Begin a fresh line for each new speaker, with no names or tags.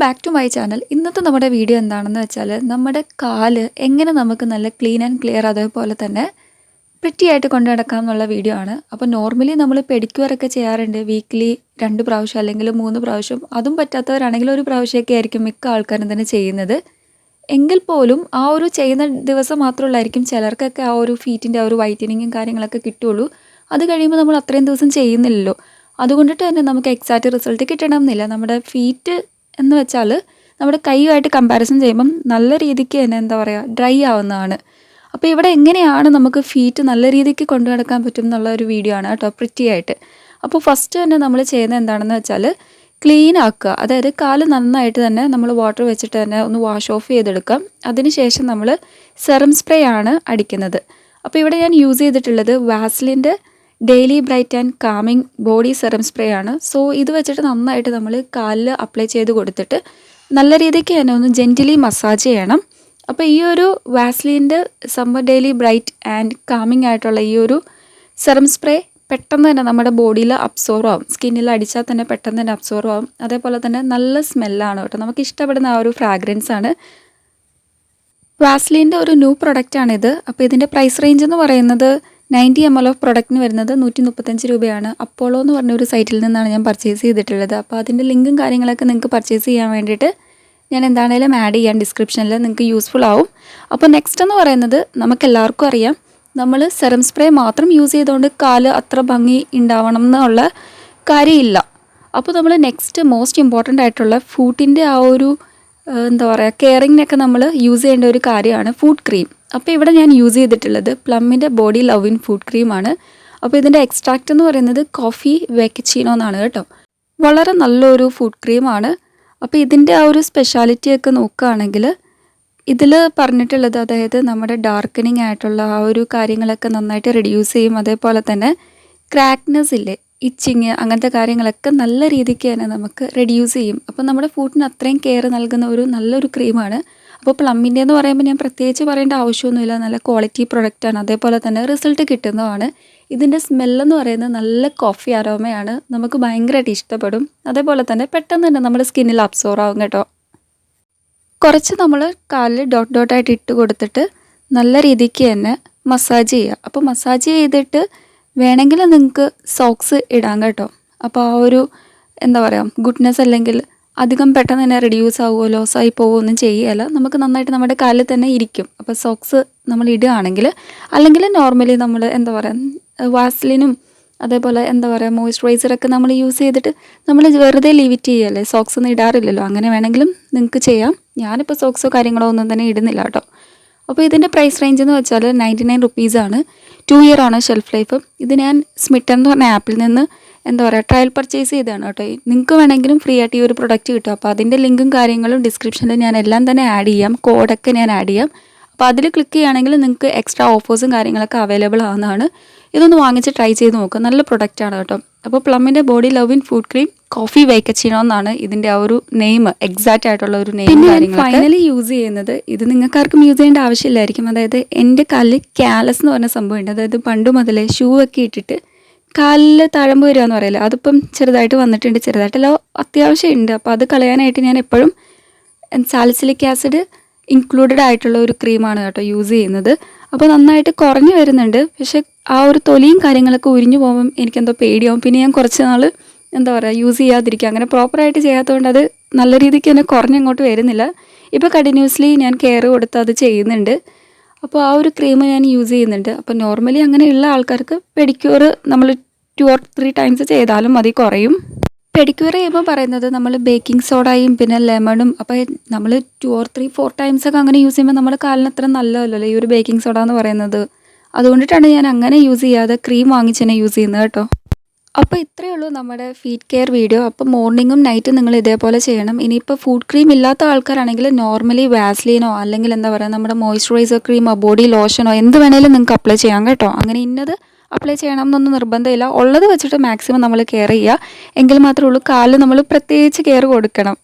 Back to my channel. ഇന്നത്തെ നമ്മുടെ video എന്താണെന്ന് വെച്ചാൽ നമ്മുടെ കാല് എങ്ങനെ നമുക്ക് നല്ല ക്ലീൻ ആൻഡ് ക്ലിയർ അതേപോലെ തന്നെ പ്രിറ്റി ആയിട്ട് കൊണ്ടു നടക്കാം എന്നുള്ള വീഡിയോ ആണ്. അപ്പോൾ നോർമലി നമ്മൾ പെഡിക്യൂറൊക്കെ ചെയ്യാറുണ്ട് വീക്ക്ലി 2 പ്രാവശ്യം അല്ലെങ്കിൽ 3 പ്രാവശ്യം. അതും പറ്റാത്തവരാണെങ്കിൽ ഒരു പ്രാവശ്യമൊക്കെ ആയിരിക്കും മിക്ക ആൾക്കാരും തന്നെ ചെയ്യുന്നത്. എങ്കിൽ പോലും ആ ഒരു ചെയ്യുന്ന ദിവസം മാത്രമുള്ളായിരിക്കും ചിലർക്കൊക്കെ ആ ഒരു ഫീറ്റിൻ്റെ ആ ഒരു വൈറ്റനിങ്ങും കാര്യങ്ങളൊക്കെ കിട്ടുള്ളൂ. അത് കഴിയുമ്പോൾ നമ്മൾ അത്രയും ദിവസം ചെയ്യുന്നില്ലല്ലോ. അതുകൊണ്ടിട്ട് തന്നെ നമുക്ക് എക്സാക്റ്റ് റിസൾട്ട് കിട്ടണം എന്നില്ല. നമ്മുടെ ഫീറ്റ് എന്ന് വെച്ചാൽ നമ്മുടെ കൈയുമായിട്ട് കമ്പാരിസൺ ചെയ്യുമ്പം നല്ല രീതിക്ക് തന്നെ എന്താ പറയുക ഡ്രൈ ആവുന്നതാണ്. അപ്പോൾ ഇവിടെ എങ്ങനെയാണ് നമുക്ക് ഫീറ്റ് നല്ല രീതിക്ക് കൊണ്ടു നടക്കാൻ പറ്റും എന്നുള്ള ഒരു വീഡിയോ ആണ് കേട്ടോ, പ്രിറ്റി ആയിട്ട്. അപ്പോൾ ഫസ്റ്റ് തന്നെ നമ്മൾ ചെയ്യുന്നത് എന്താണെന്ന് വെച്ചാൽ ക്ലീൻ ആക്കുക. അതായത് കാല് നന്നായിട്ട് തന്നെ നമ്മൾ വാട്ടർ വെച്ചിട്ട് തന്നെ ഒന്ന് വാഷ് ഓഫ് ചെയ്തെടുക്കാം. അതിനുശേഷം നമ്മൾ സെറം സ്പ്രേ ആണ് അടിക്കുന്നത്. അപ്പോൾ ഇവിടെ ഞാൻ യൂസ് ചെയ്തിട്ടുള്ളത് വാസ്ലിൻ്റെ daily bright and calming body serum spray ആണ്. സോ ഇത് വെച്ചിട്ട് നന്നായിട്ട് നമ്മൾ കാലിൽ അപ്ലൈ ചെയ്ത് കൊടുത്തിട്ട് നല്ല രീതിക്ക് തന്നെ ഒന്ന് ജെൻറ്റിലി മസാജ് ചെയ്യണം. അപ്പോൾ ഈ ഒരു വാസ്ലിൻ്റെ summer daily bright and calming ആയിട്ടുള്ള ഈ ഒരു സെറം സ്പ്രേ പെട്ടെന്ന് തന്നെ നമ്മുടെ ബോഡിയിൽ അബ്സോർവ് ആവും. സ്കിന്നിൽ അടിച്ചാൽ തന്നെ പെട്ടെന്ന് തന്നെ അബ്സോർവ് ആവും. അതേപോലെ തന്നെ നല്ല സ്മെല്ലാണ് കേട്ടോ, നമുക്ക് ഇഷ്ടപ്പെടുന്ന ആ ഒരു ഫ്രാഗ്രൻസ് ആണ്. വാസ്ലിൻ്റെ ഒരു ന്യൂ പ്രൊഡക്റ്റാണിത്. അപ്പോൾ ഇതിൻ്റെ പ്രൈസ് റേഞ്ച് എന്ന് പറയുന്നത് 90 ml ഓഫ് പ്രൊഡക്റ്റിന് വരുന്നത് 135 രൂപയാണ്. അപ്പോളോ എന്ന് പറഞ്ഞ ഒരു സൈറ്റിൽ നിന്നാണ് ഞാൻ പർച്ചേസ് ചെയ്തിട്ടുള്ളത്. അപ്പോൾ അതിൻ്റെ ലിങ്കും കാര്യങ്ങളൊക്കെ നിങ്ങൾക്ക് പർച്ചേസ് ചെയ്യാൻ വേണ്ടിയിട്ട് ഞാൻ എന്താണേലും ആഡ് ചെയ്യാൻ ഡിസ്ക്രിപ്ഷനിൽ, നിങ്ങൾക്ക് യൂസ്ഫുൾ ആവും. അപ്പോൾ നെക്സ്റ്റ് എന്ന് പറയുന്നത് നമുക്കെല്ലാവർക്കും അറിയാം, നമ്മൾ സെറം സ്പ്രേ മാത്രം യൂസ് ചെയ്തുകൊണ്ട് കാല് അത്ര ഭംഗി ഉണ്ടാവണം എന്നുള്ള കാര്യമില്ല. അപ്പോൾ നമ്മൾ നെക്സ്റ്റ് മോസ്റ്റ് ഇമ്പോർട്ടൻ്റ് ആയിട്ടുള്ള ഫുഡിൻ്റെ ആ ഒരു എന്താ പറയുക കെയറിങ്ങിനൊക്കെ നമ്മൾ യൂസ് ചെയ്യേണ്ട ഒരു കാര്യമാണ് ഫുഡ് ക്രീം. അപ്പോൾ ഇവിടെ ഞാൻ യൂസ് ചെയ്തിട്ടുള്ളത് പ്ലമ്മിൻ്റെ ബോഡി ലവിൻ ഫുഡ് ക്രീമാണ്. അപ്പോൾ ഇതിൻ്റെ എക്സ്ട്രാക്റ്റ് എന്ന് പറയുന്നത് കോഫി വെക്കച്ചീനോ എന്നാണ് കേട്ടോ. വളരെ നല്ലൊരു ഫുഡ് ക്രീമാണ്. അപ്പോൾ ഇതിൻ്റെ ആ ഒരു സ്പെഷ്യാലിറ്റിയൊക്കെ നോക്കുകയാണെങ്കിൽ ഇതിൽ പറഞ്ഞിട്ടുള്ളത്, അതായത് നമ്മുടെ ഡാർക്കനിങ് ആയിട്ടുള്ള ആ ഒരു കാര്യങ്ങളൊക്കെ നന്നായിട്ട് റെഡ്യൂസ് ചെയ്യും. അതേപോലെ തന്നെ ക്രാക്നെസ് ഇല്ലേ, ഇച്ചിങ്, അങ്ങനത്തെ കാര്യങ്ങളൊക്കെ നല്ല രീതിക്ക് തന്നെ നമുക്ക് റെഡ്യൂസ് ചെയ്യും. അപ്പോൾ നമ്മുടെ ഫുഡിന് അത്രയും കെയർ നൽകുന്ന ഒരു നല്ലൊരു ക്രീമാണ്. അപ്പോൾ പ്ലമ്മിൻ്റെ എന്ന് പറയുമ്പോൾ ഞാൻ പ്രത്യേകിച്ച് പറയേണ്ട ആവശ്യമൊന്നുമില്ല, നല്ല ക്വാളിറ്റി പ്രൊഡക്റ്റാണ്. അതേപോലെ തന്നെ റിസൾട്ട് കിട്ടുന്നതാണ്. ഇതിൻ്റെ സ്മെല്ലെന്ന് പറയുന്നത് നല്ല കോഫി അരോമയാണ്, നമുക്ക് ഭയങ്കരമായിട്ട് ഇഷ്ടപ്പെടും. അതേപോലെ തന്നെ പെട്ടെന്ന് തന്നെ നമ്മുടെ സ്കിന്നിൽ അബ്സോർവ് ആവും കേട്ടോ. കുറച്ച് നമ്മൾ കാലിൽ ഡോട്ട് ഡോട്ടായിട്ട് ഇട്ട് കൊടുത്തിട്ട് നല്ല രീതിക്ക് തന്നെ മസാജ് ചെയ്യുക. അപ്പോൾ മസാജ് ചെയ്തിട്ട് വേണമെങ്കിൽ നിങ്ങൾക്ക് സോക്സ് ഇടാം കേട്ടോ. അപ്പോൾ ആ ഒരു എന്താ പറയുക ഗുഡ്നെസ് അല്ലെങ്കിൽ അധികം പെട്ടെന്ന് തന്നെ റെഡ്യൂസ് ആവുമോ ലോസായി പോവുമോ ഒന്നും ചെയ്യുകയല്ല, നമുക്ക് നന്നായിട്ട് നമ്മുടെ കാലിൽ തന്നെ ഇരിക്കും. അപ്പോൾ സോക്സ് നമ്മൾ ഇടുകയാണെങ്കിൽ, അല്ലെങ്കിൽ നോർമലി നമ്മൾ എന്താ പറയുക വാസ്ലിനും അതേപോലെ എന്താ പറയുക മോയ്സ്ചറൈസറൊക്കെ നമ്മൾ യൂസ് ചെയ്തിട്ട് നമ്മൾ വെറുതെ ലീവിറ്റ് ചെയ്യുകയല്ലേ, സോക്സ് ഒന്നും ഇടാറില്ലല്ലോ. അങ്ങനെ വേണമെങ്കിലും നിങ്ങൾക്ക് ചെയ്യാം. ഞാനിപ്പോൾ സോക്സോ കാര്യങ്ങളോ ഒന്നും തന്നെ ഇടുന്നില്ല കേട്ടോ. അപ്പോൾ ഇതിൻ്റെ പ്രൈസ് റേഞ്ച് എന്ന് വെച്ചാൽ 99 റുപ്പീസാണ്. 2 ഇയർ ആണ് ഷെൽഫ് ലൈഫ്. ഇത് ഞാൻ സ്മിട്ടൺ എന്ന് പറഞ്ഞ ആപ്പിൽ നിന്ന് എന്താ പറയുക ട്രയൽ പർച്ചേസ് ചെയ്തതാണ് കേട്ടോ. നിങ്ങൾക്ക് വേണമെങ്കിലും ഫ്രീ ആയിട്ട് ഈ ഒരു പ്രൊഡക്റ്റ് കിട്ടും. അപ്പോൾ അതിൻ്റെ ലിങ്കും കാര്യങ്ങളും ഡിസ്ക്രിപ്ഷനിൽ ഞാൻ എല്ലാം തന്നെ ആഡ് ചെയ്യാം, കോഡൊക്കെ ഞാൻ ആഡ് ചെയ്യാം. അപ്പോൾ അതിൽ ക്ലിക്ക് ചെയ്യുകയാണെങ്കിൽ നിങ്ങൾക്ക് എക്സ്ട്രാ ഓഫേഴ്സും കാര്യങ്ങളൊക്കെ അവൈലബിൾ ആവുന്നതാണ്. ഇതൊന്ന് വാങ്ങിച്ച് ട്രൈ ചെയ്ത് നോക്കുക, നല്ല പ്രൊഡക്റ്റാണ് കേട്ടോ. അപ്പോൾ പ്ലമ്മിൻ്റെ ബോഡി ലവിൻ ഫുഡ് ക്രീം കോഫി വെക്കച്ചീനോ എന്നാണ് ഇതിൻ്റെ ആ ഒരു നെയിം, എക്സാക്റ്റ് ആയിട്ടുള്ള ഒരു നെയിം. ഫൈനലി യൂസ് ചെയ്യുന്നത് ഇത് നിങ്ങൾക്കാർക്കും യൂസ് ചെയ്യേണ്ട ആവശ്യമില്ലായിരിക്കും. അതായത് എൻ്റെ കാലിൽ കാലസ് എന്ന് പറഞ്ഞ സംഭവമുണ്ട്. അതായത് പണ്ട് മുതലേ ഷൂ ഒക്കെ ഇട്ടിട്ട് കാലിൽ തഴമ്പ് വരിക എന്ന് പറയില്ല, അതിപ്പം ചെറുതായിട്ട് വന്നിട്ടുണ്ട്, ചെറുതായിട്ടല്ല അത്യാവശ്യം ഉണ്ട്. അപ്പോൾ അത് കളയാനായിട്ട് ഞാൻ എപ്പോഴും സാലിസിലിക് ആസിഡ് ഇൻക്ലൂഡഡ് ആയിട്ടുള്ള ഒരു ക്രീമാണ് കേട്ടോ യൂസ് ചെയ്യുന്നത്. അപ്പോൾ നന്നായിട്ട് കുറഞ്ഞു വരുന്നുണ്ട്. പക്ഷേ ആ ഒരു തൊലിയും കാര്യങ്ങളൊക്കെ ഉരിഞ്ഞു പോകുമ്പം എനിക്കെന്തോ പേടിയാവും. പിന്നെ ഞാൻ കുറച്ച് നാൾ എന്താ പറയുക യൂസ് ചെയ്യാതിരിക്കുക, അങ്ങനെ പ്രോപ്പറായിട്ട് ചെയ്യാത്തതുകൊണ്ട് അത് നല്ല രീതിക്ക് തന്നെ കുറഞ്ഞങ്ങോട്ട് വരുന്നില്ല. ഇപ്പോൾ കണ്ടിന്യൂസ്ലി ഞാൻ കെയർ കൊടുത്ത് അത് ചെയ്യുന്നുണ്ട്. അപ്പോൾ ആ ഒരു ക്രീം ഞാൻ യൂസ് ചെയ്യുന്നുണ്ട്. അപ്പോൾ നോർമലി അങ്ങനെയുള്ള ആൾക്കാർക്ക് പെഡിക്യൂർ നമ്മൾ 2 or 3 ടൈംസ് ചെയ്താലും മതി, കുറയും. പെഡിക്യൂർ ചെയ്യുമ്പോൾ പറയുന്നത് നമ്മൾ ബേക്കിംഗ് സോഡയും പിന്നെ ലെമണും, അപ്പോൾ നമ്മൾ 2 or 3, 4 ടൈംസൊക്കെ അങ്ങനെ യൂസ് ചെയ്യുമ്പോൾ നമ്മുടെ കാലിന് അത്ര നല്ലതല്ലല്ലോ ഈ ഒരു ബേക്കിംഗ് സോഡ എന്ന് പറയുന്നത്. അതുകൊണ്ടിട്ടാണ് ഞാൻ അങ്ങനെ യൂസ് ചെയ്യാതെ ക്രീം വാങ്ങിച്ച് തന്നെ യൂസ് ചെയ്യുന്നത് കേട്ടോ. അപ്പോൾ ഇത്രയേ ഉള്ളൂ നമ്മുടെ ഫീറ്റ് കെയർ വീഡിയോ. അപ്പോൾ മോർണിംഗും നൈറ്റും നിങ്ങൾ ഇതേപോലെ ചെയ്യണം. ഇനിയിപ്പോൾ ഫുഡ് ക്രീം ഇല്ലാത്ത ആൾക്കാരാണെങ്കിൽ നോർമലി വാസ്ലീനോ അല്ലെങ്കിൽ എന്താ പറയുക നമ്മുടെ മോയ്സ്ചറൈസർ ക്രീമോ ബോഡി ലോഷനോ എന്ത് വേണേലും നിങ്ങൾക്ക് അപ്ലൈ ചെയ്യാം കേട്ടോ. അങ്ങനെ ഇന്നത് അപ്ലൈ ചെയ്യണം എന്നൊന്നും നിർബന്ധമില്ല. ഉള്ളത് വെച്ചിട്ട് മാക്സിമം നമ്മൾ കെയർ ചെയ്യുക, എങ്കിൽ മാത്രമേ ഉള്ളൂ കാലിൽ നമ്മൾ പ്രത്യേകിച്ച് കെയർ കൊടുക്കണം.